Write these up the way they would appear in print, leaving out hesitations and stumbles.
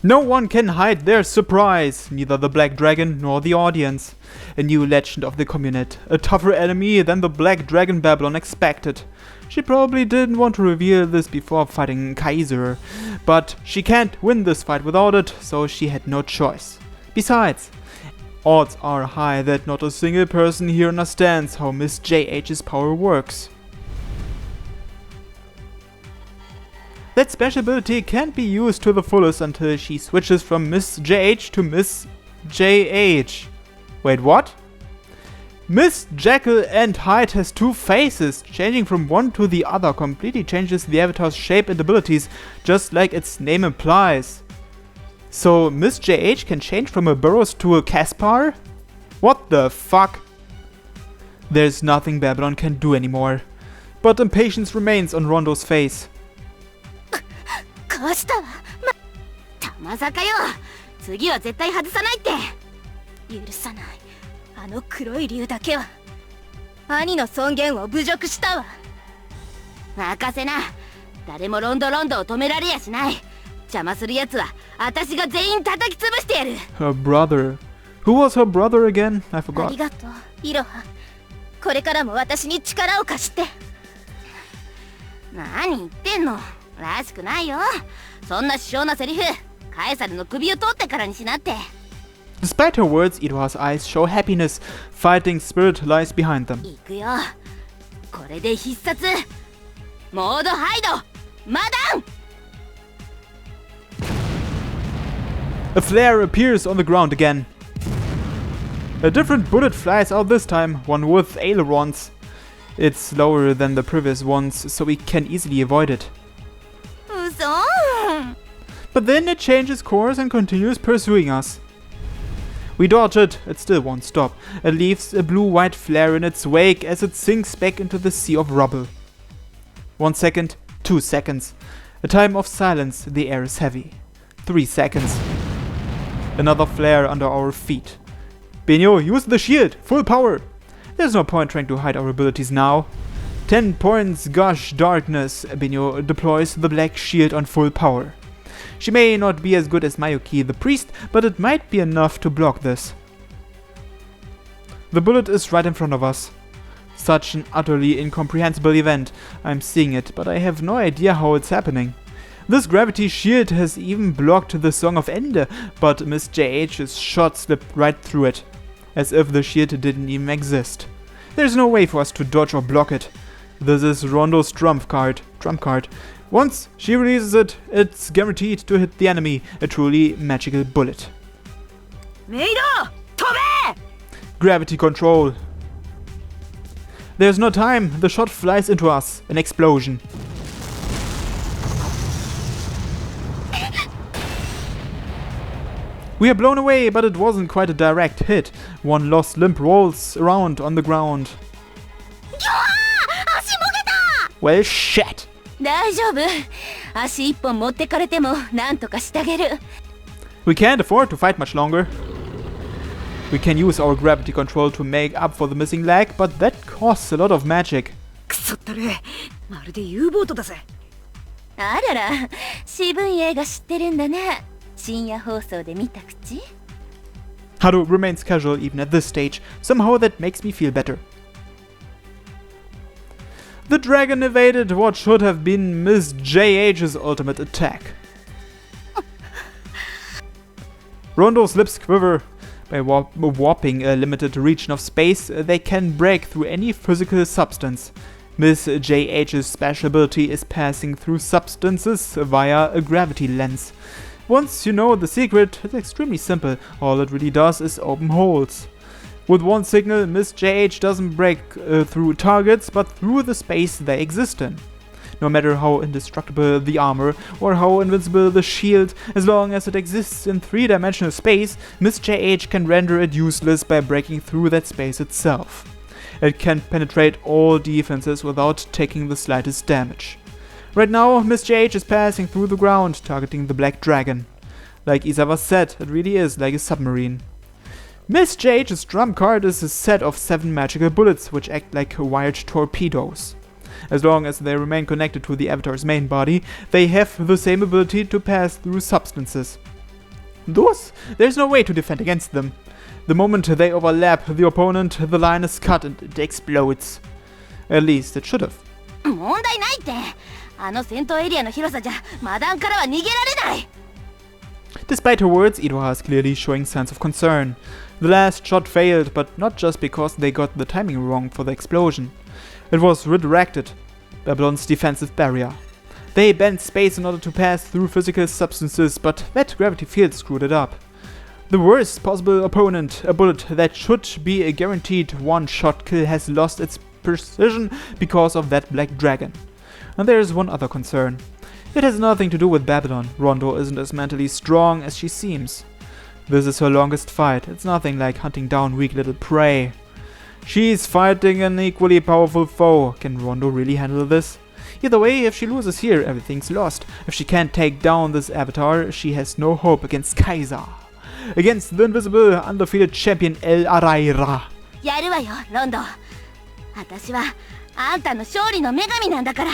No one can hide their surprise, neither the Black Dragon nor the audience. A new legend of the community, a tougher enemy than the Black Dragon Babylon expected. She probably didn't want to reveal this before fighting Kaiser, but she can't win this fight without it, so she had no choice. Besides, odds are high that not a single person here understands how Miss JH's power works. That special ability can't be used to the fullest until she switches from Miss JH to Miss JH. Wait, what? Miss Jekyll and Hyde has two faces. Changing from one to the other completely changes the avatar's shape and abilities, just like its name implies. So Miss JH can change from a Burroughs to a Caspar? What the fuck? There's nothing Babylon can do anymore. But impatience remains on Rondo's face. こうしたわ。まさかよ。次は絶対外さないって。許さない。あの黒い竜だけは兄の尊厳を侮辱したわ。任せな。誰もロンドを止められやしない。邪魔するやつは私が全員叩き潰してやる。Her brother. Who was her brother again? I forgot. ありがとう、イロハ。これからも私に力を貸して。何言ってんの。らしくないよ。そんな殊勝なセリフ、カエサルの首を取ってからにしなって。Despite her words, Iroha's eyes show happiness. Fighting spirit lies behind them. 行くよ。これで必殺。モードハイド。マダン。A flare appears on the ground again. A different bullet flies out this time, one with ailerons. It's slower than the previous ones, so we can easily avoid it. But then it changes course and continues pursuing us. We dodge it still won't stop. It leaves a blue-white flare in its wake as it sinks back into the sea of rubble. 1 second, 2 seconds. A time of silence, the air is heavy. 3 seconds. Another flare under our feet. Benio, use the shield, full power! There's no point trying to hide our abilities now. 10 points gush darkness. Benio deploys the black shield on full power. She may not be as good as Mayuki the priest, but it might be enough to block this. The bullet is right in front of us. Such an utterly incomprehensible event. I'm seeing it, but I have no idea how it's happening. This gravity shield has even blocked the Song of Ende, but Miss JH's shot slipped right through it, as if the shield didn't even exist. There's no way for us to dodge or block it. This is Rondo's trump card. Once she releases it, it's guaranteed to hit the enemy, a truly magical bullet. Gravity control. There's no time, the shot flies into us, an explosion. We are blown away, but it wasn't quite a direct hit. One lost limb rolls around on the ground. Well, shit! 大丈夫。足一本持ってかれてもなんとかしてあげる。We can't afford to fight much longer. We can use our gravity control to make up for the missing leg, but that costs a lot of magic. くそったれ、まるで U ボートだぜ。あらら、渋い映画知ってるんだね。深夜放送で見た口。Haru remains casual even at this stage. Somehow that makes me feel better. The dragon evaded what should have been Miss JH's ultimate attack. Rondo's lips quiver. By warping a limited region of space, they can break through any physical substance. Miss JH's special ability is passing through substances via a gravity lens. Once you know the secret, it's extremely simple. All it really does is open holes. With one signal, Miss JH doesn't break through targets, but through the space they exist in. No matter how indestructible the armor or how invincible the shield, as long as it exists in three-dimensional space, Miss JH can render it useless by breaking through that space itself. It can penetrate all defenses without taking the slightest damage. Right now, Miss JH is passing through the ground, targeting the Black Dragon. Like Isawa said, it really is like a submarine. Miss JH's trump card is a set of 7 magical bullets, which act like wired torpedoes. As long as they remain connected to the avatar's main body, they have the same ability to pass through substances. There's no way to defend against them. The moment they overlap the opponent, the line is cut and it explodes. At least it should have. 問題ないって。あの戦闘エリアの広さじゃマダンからは逃げられない。 Despite her words, Iroha is clearly showing signs of concern. The last shot failed, but not just because they got the timing wrong for the explosion. It was redirected, Babylon's defensive barrier. They bent space in order to pass through physical substances, but that gravity field screwed it up. The worst possible opponent, a bullet that should be a guaranteed one-shot kill, has lost its precision because of that black dragon. And there is one other concern. It has nothing to do with Babylon. Rondo isn't as mentally strong as she seems. This is her longest fight. It's nothing like hunting down weak little prey. She's fighting an equally powerful foe. Can Rondo really handle this? Either way, if she loses here, everything's lost. If she can't take down this avatar, she has no hope against Kaiser. Against the invisible, undefeated champion El Araira. やるわよ、ロンド。私はあんたの勝利の女神なんだから。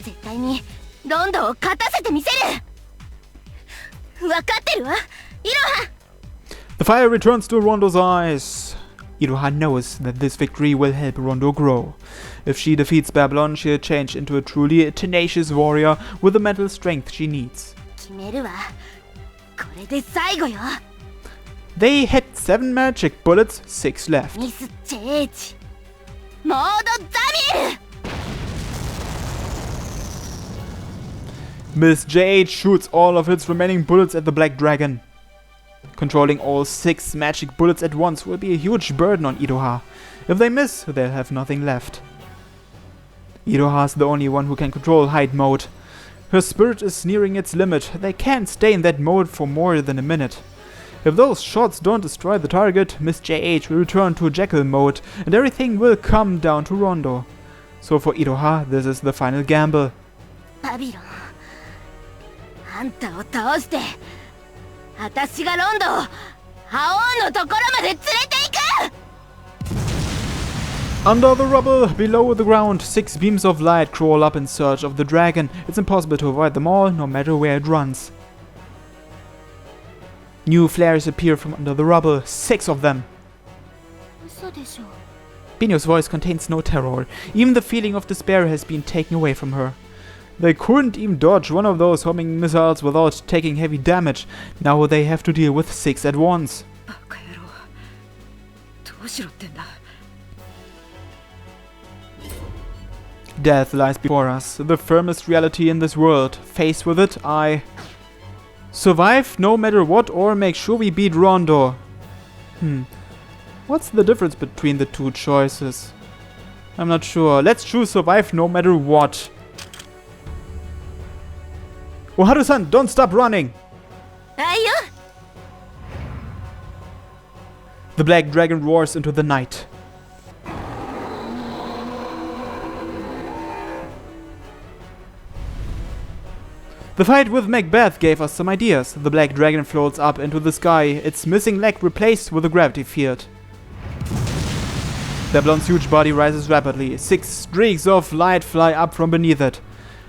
絶対にロンドを勝たせてみせる。わかってるわ、イロハ。The fire returns to Rondo's eyes. Iroha knows that this victory will help Rondo grow. If she defeats Babylon, she'll change into a truly tenacious warrior with the mental strength she needs. 決めるわ。これで最後よ。They had 7 magic bullets, 6 left. ミス・チェージ。モード・ザミル。Miss Jade shoots all of its remaining bullets at the Black Dragon. Controlling all 6 magic bullets at once will be a huge burden on Iroha. If they miss, they'll have nothing left. Iroha's the only one who can control hide mode. Her spirit is nearing its limit. They can't stay in that mode for more than a minute. If those shots don't destroy the target, Miss JH will return to Jekyll mode and everything will come down to Rondo. So for Iroha, this is the final gamble. バビロン、あんたを倒して私がロンドを覇王のところまで連れて行く。 Under the rubble, below the ground, 6 beams of light crawl up in search of the dragon. It's impossible to avoid them all, no matter where it runs. New flares appear from under the rubble, 6 of them. 嘘でしょ。 Binyo's voice contains no terror. Even the feeling of despair has been taken away from her. They couldn't even dodge one of those homing missiles without taking heavy damage. Now they have to deal with 6 at once. バカ野郎。どうしろってんだ。 Death lies before us, the firmest reality in this world. Faced with it, I survive no matter what or make sure we beat Rondo. What's the difference between the two choices? I'm not sure. Let's choose survive no matter what. Oh, Haru-san, don't stop running! はいよ。 The black dragon roars into the night. The fight with Macbeth gave us some ideas. The black dragon floats up into the sky, its missing leg replaced with a gravity field. Babylon's huge body rises rapidly. 6 streaks of light fly up from beneath it.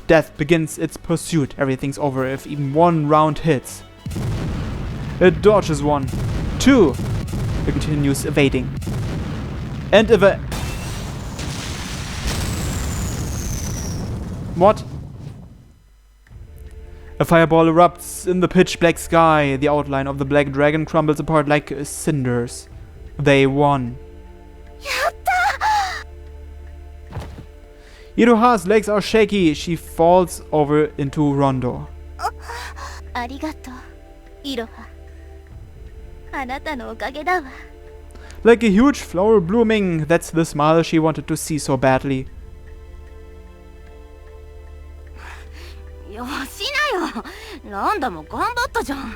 Death begins its pursuit. Everything's over if even one round hits. It dodges 1, 2. It continues evading. And What? A fireball erupts in the pitch black sky. The outline of the black dragon crumbles apart like cinders. They won. やった。 Iroha's legs are shaky. She falls over into Rondo. ありがとう、イロハ。あなたのおかげだわ。 Like a huge flower blooming, that's the smile she wanted to see so badly. よしなよ。ロンドも頑張ったじゃん。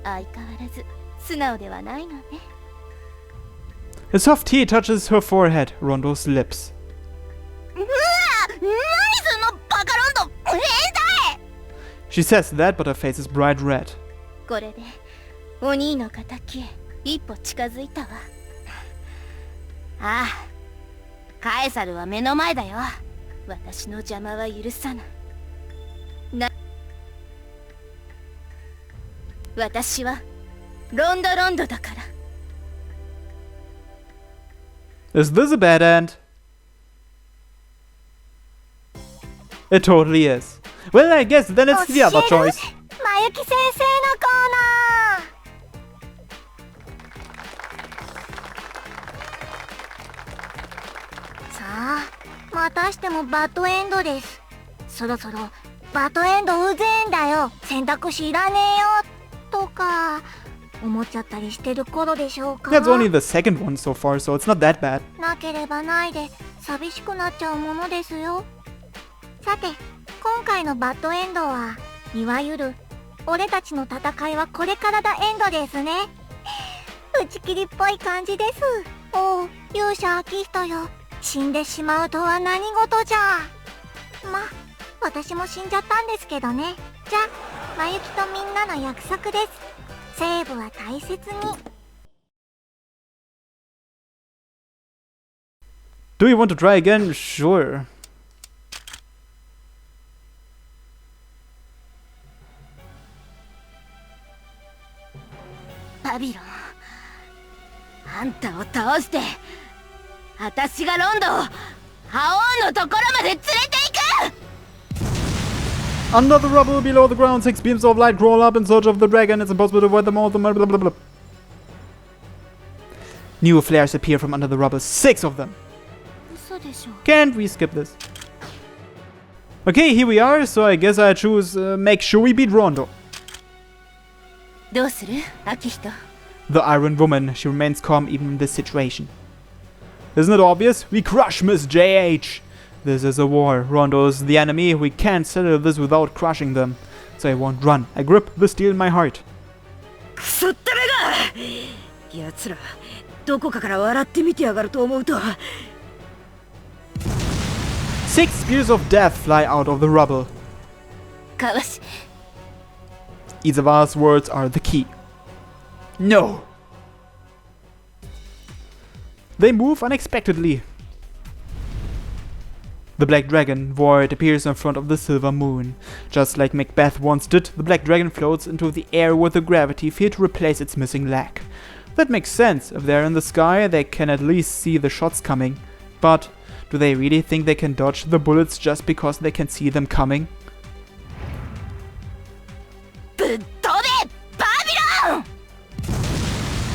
相変わらず素直ではないのね。 A soft tea touches her forehead, Rondo's lips. うわ、何すんのバカロンド、変態。 She says that, but her face is bright red. これでお兄の敵へ一歩近づいたわ。ああ、カエサルは目の前だよ。私の邪魔は許さない。私はロンドロンドだから。 Is this a bad end? It totally is. Well, I guess then it's the other choice. まゆき先生のコーナー。さあ、またしてもバッドエンドです。そろそろバッドエンドうぜえんだよ、選択肢いらねえよとか思っちゃったりしてる頃でしょうか。 That's only the second one so far, so it's not that bad. なければないで寂しくなっちゃうものですよ。さて、今回のバッドエンドはいわゆる俺たちの戦いはこれからだエンドですね。打ち切りっぽい感じです。おう、勇者アキヒトよ、死んでしまうとは何事じゃ。ま、私も死んじゃったんですけどね。じゃあ、まゆきとみんなの約束です。セーブは大切に。 Do you want to try again? Sure. バビロン、あんたを倒して私がロンドを覇王のところまで連れて行く。 Under the rubble, below the ground, 6 beams of light crawl up in search of the dragon. It's impossible to avoid them all. Blah, blah, blah, blah. New flares appear from under the rubble. 6 of them. 嘘でしょ。 Can't we skip this? Okay, here we are. So I guess I choose make sure we beat Rondo. どうする、アキヒト。 The Iron Woman. She remains calm even in this situation. Isn't it obvious? We crush Miss JH. This is a war. Rondo's the enemy. We can't settle this without crushing them. So I won't run. I grip the steel in my heart. くそったれが、奴らどこかから笑ってみてやがると思うと。 6 spears of death fly out of the rubble. かわし。 Izawa's words are the key. No! They move unexpectedly. The Black Dragon, Void, appears in front of the silver moon. Just like Macbeth once did, the Black Dragon floats into the air with a gravity field to replace its missing leg. That makes sense. If they're in the sky, they can at least see the shots coming. But do they really think they can dodge the bullets just because they can see them coming? ぶっ飛べ、バビロン!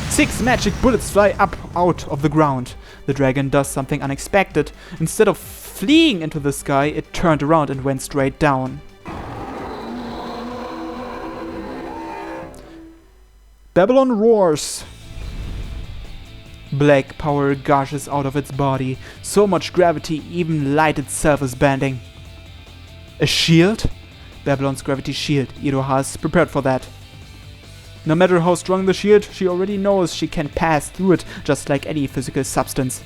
6 magic bullets fly up out of the ground. The dragon does something unexpected. Instead of fleeing into the sky, it turned around and went straight down. Babylon roars. Black power gushes out of its body. So much gravity, even light itself is bending. A shield? Babylon's gravity shield. Iroha is prepared for that. No matter how strong the shield, she already knows she can pass through it just like any physical substance.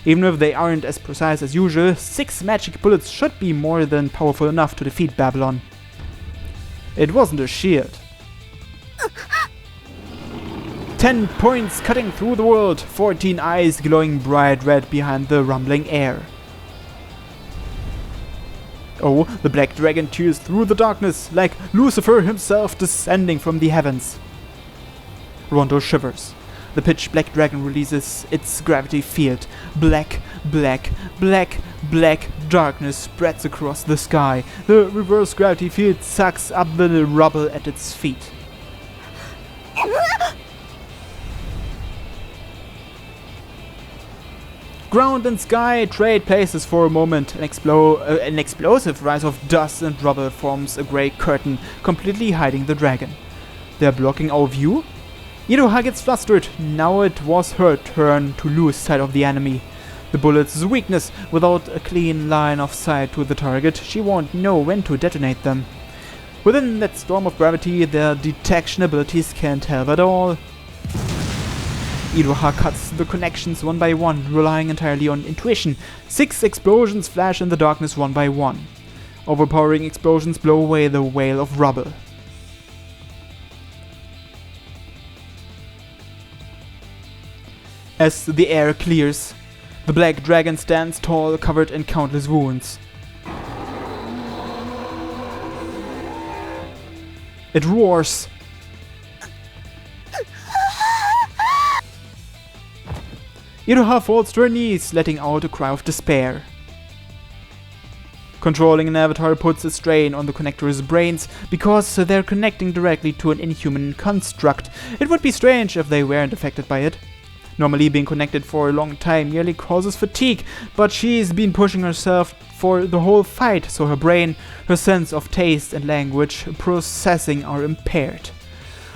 Even if they aren't as precise as usual, 6 magic bullets should be more than powerful enough to defeat Babylon. It wasn't a shield. 10 points cutting through the world, 14 eyes glowing bright red behind the rumbling air. Oh, the Black Dragon tears through the darkness like Lucifer himself descending from the heavens. Rondo shivers. The pitch black dragon releases its gravity field. Black, black, black, black darkness spreads across the sky. The reverse gravity field sucks up the rubble at its feet. Ground and sky trade places for a moment. An explosive rise of dust and rubble forms a grey curtain, completely hiding the dragon. They're blocking our view? Iroha gets flustered. Now it was her turn to lose sight of the enemy. The bullet's weakness. Without a clean line of sight to the target, she won't know when to detonate them. Within that storm of gravity, their detection abilities can't help at all. Iroha cuts the connections one by one, relying entirely on intuition. 6 explosions flash in the darkness one by one. Overpowering explosions blow away the whale of rubble. As the air clears, the Black Dragon stands tall, covered in countless wounds. It roars. Iroha falls to her knees, letting out a cry of despair. Controlling an avatar puts a strain on the connector's brains because they're connecting directly to an inhuman construct. It would be strange if they weren't affected by it. Normally being connected for a long time merely causes fatigue, but she's been pushing herself for the whole fight, so her brain, her sense of taste and language processing are impaired.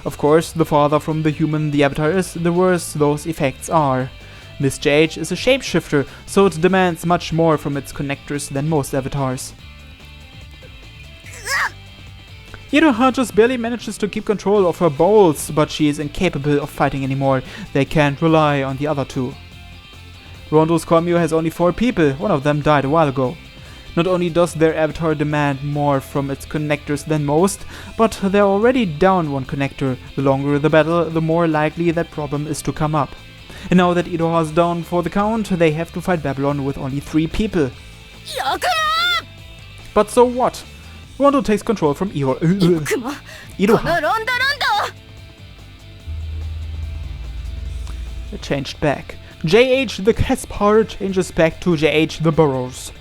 Of course, the farther from the human the avatar is, the worse those effects are. Miss JH is a shapeshifter, so it demands much more from its connectors than most avatars. Iroha just barely manages to keep control of her bowls, but she is incapable of fighting anymore. They can't rely on the other two. Rondo's commune has only 4 people, one of them died a while ago. Not only does their avatar demand more from its connectors than most, but they're already down one connector. The longer the battle, the more likely that problem is to come up. And now that Iroha's down for the count, they have to fight Babylon with only 3 people. But so what? Rondo takes control from Iroha. It changed back. JH the Caspar changes back to JH the Burrows.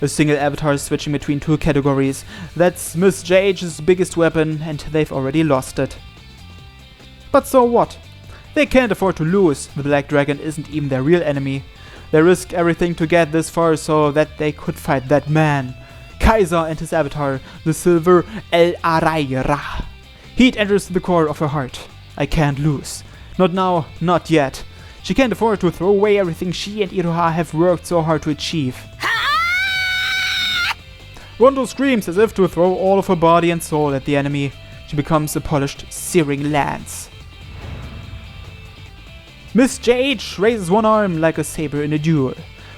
A single avatar is switching between 2 categories. That's Miss JH's biggest weapon, and they've already lost it. But so what? They can't afford to lose. The Black Dragon isn't even their real enemy. They risked everything to get this far so that they could fight that man. Kaiser and his avatar, the Silver El Arayra. Heat enters the core of her heart. I can't lose. Not now, not yet. She can't afford to throw away everything she and Iroha have worked so hard to achieve. Rondo screams as if to throw all of her body and soul at the enemy. She becomes a polished, searing lance. Miss JH raises one arm like a saber in a duel.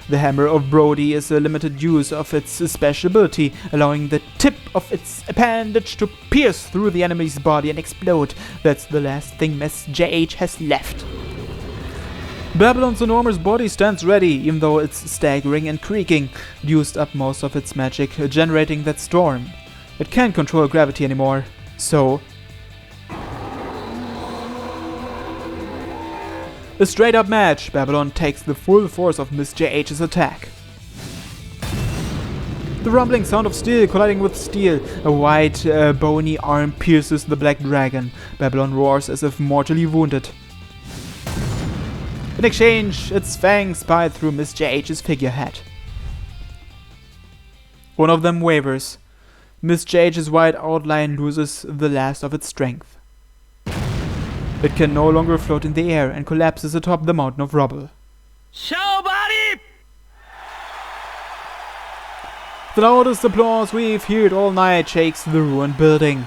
The hammer of Brody is a limited use of its special ability, allowing the tip of its appendage to pierce through the enemy's body and explode. That's the last thing Miss JH has left. Babylon's enormous body stands ready, even though it's staggering and creaking. It used up most of its magic, generating that storm. It can't control gravity anymore, so... a straight up match. Babylon takes the full force of Miss JH's attack. The rumbling sound of steel colliding with steel. A white, bony arm pierces the Black Dragon. Babylon roars as if mortally wounded. In exchange, its fangs bite through Miss JH's figurehead. One of them wavers. Miss JH's white outline loses the last of its strength. It can no longer float in the air and collapses atop the mountain of rubble. Shobari! The loudest applause we've heard all night shakes the ruined building.